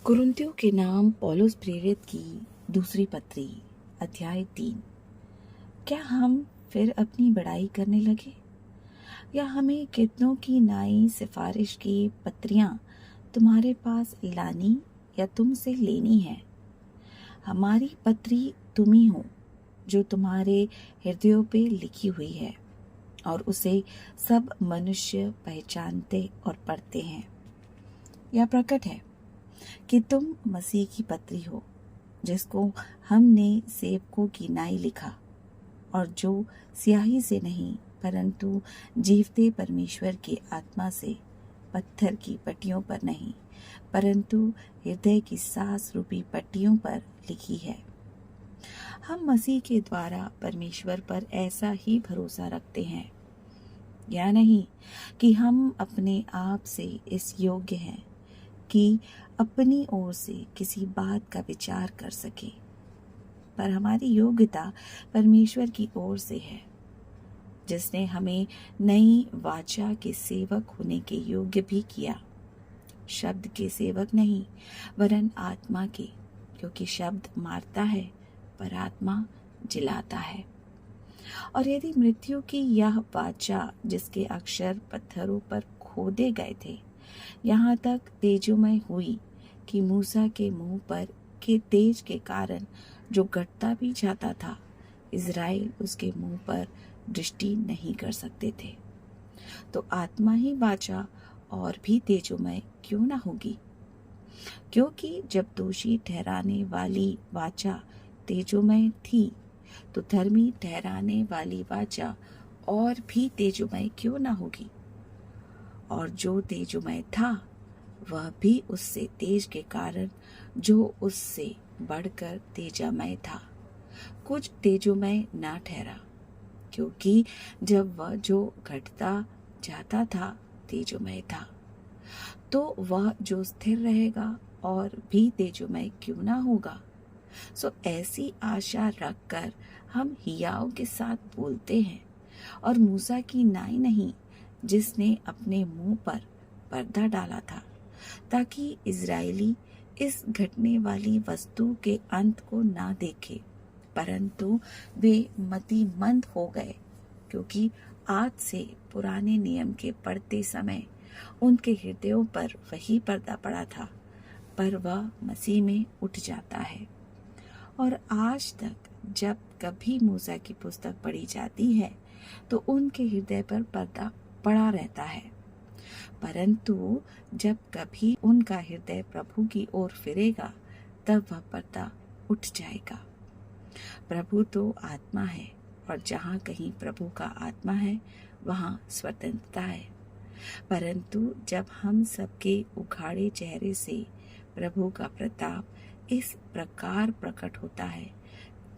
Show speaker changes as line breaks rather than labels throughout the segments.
कुरिन्थियों के नाम पौलुस प्रेरित की दूसरी पत्री अध्याय 3। क्या हम फिर अपनी बड़ाई करने लगे, या हमें कितनों की नई सिफारिश की पत्रियां तुम्हारे पास लानी या तुमसे लेनी है? हमारी पत्री तुम ही हो, जो तुम्हारे हृदयों पे लिखी हुई है और उसे सब मनुष्य पहचानते और पढ़ते हैं। यह प्रकट है कि तुम मसीह की पत्री हो, जिसको हमने सेवकों की नाई लिखा, और जो स्याही से नहीं परंतु जीवते परमेश्वर की आत्मा से, पत्थर की पट्टियों पर नहीं परंतु हृदय की सांस रूपी पट्टियों पर लिखी है। हम मसीह के द्वारा परमेश्वर पर ऐसा ही भरोसा रखते हैं, या नहीं कि हम अपने आप से इस योग्य हैं कि अपनी ओर से किसी बात का विचार कर सके, पर हमारी योग्यता परमेश्वर की ओर से है, जिसने हमें नई वाचा के सेवक होने के योग्य भी किया, शब्द के सेवक नहीं वरन आत्मा के, क्योंकि शब्द मारता है पर आत्मा जिलाता है। और यदि मृत्यु की यह वाचा, जिसके अक्षर पत्थरों पर खोदे गए थे, यहाँ तक तेजोमय हुई कि मूसा के मुंह पर के तेज के कारण जो घटता भी जाता था, इज़राइल उसके मुंह पर दृष्टि नहीं कर सकते थे, तो आत्मा ही वाचा और भी तेजोमय क्यों ना होगी? क्योंकि जब दोषी ठहराने वाली वाचा तेजोमय थी, तो धर्मी ठहराने वाली वाचा और भी तेजोमय क्यों ना होगी? और जो तेजोमय था, वह भी उससे तेज के कारण जो उससे बढ़कर तेजोमय था, कुछ तेजोमय ना ठहरा, क्योंकि जब वह जो घटता जाता था तेजोमय था, तो वह जो स्थिर रहेगा और भी तेजोमय क्यों ना होगा? सो ऐसी आशा रखकर हम हियाव के साथ बोलते हैं, और मूसा की नाई नहीं, जिसने अपने मुंह पर पर्दा डाला था, ताकि इज़राइली इस घटने वाली वस्तु के अंत को ना देखे, परंतु वे मतिमंद हो गए, क्योंकि आज से पुराने नियम के पढ़ते समय उनके हृदयों पर वही पर्दा पड़ा था, पर वह मसीह में उठ जाता है। और आज तक जब कभी मूसा की पुस्तक पढ़ी जाती है, तो उनके हृदय पर पर्दा पड़ा रहता है, परंतु जब कभी उनका हृदय प्रभु की ओर फिरेगा, तब वह पर्दा उठ जाएगा। प्रभु तो आत्मा है, और जहाँ कहीं प्रभु का आत्मा है, वहाँ स्वतंत्रता है। परंतु जब हम सबके उघाड़े चेहरे से प्रभु का प्रताप इस प्रकार प्रकट होता है,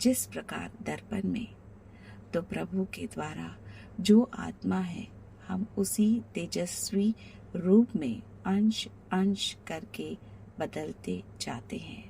जिस प्रकार दर्पण में, तो प्रभु के द्वारा जो आत्मा है, हम उसी तेजस्वी रूप में अंश अंश करके बदलते जाते हैं।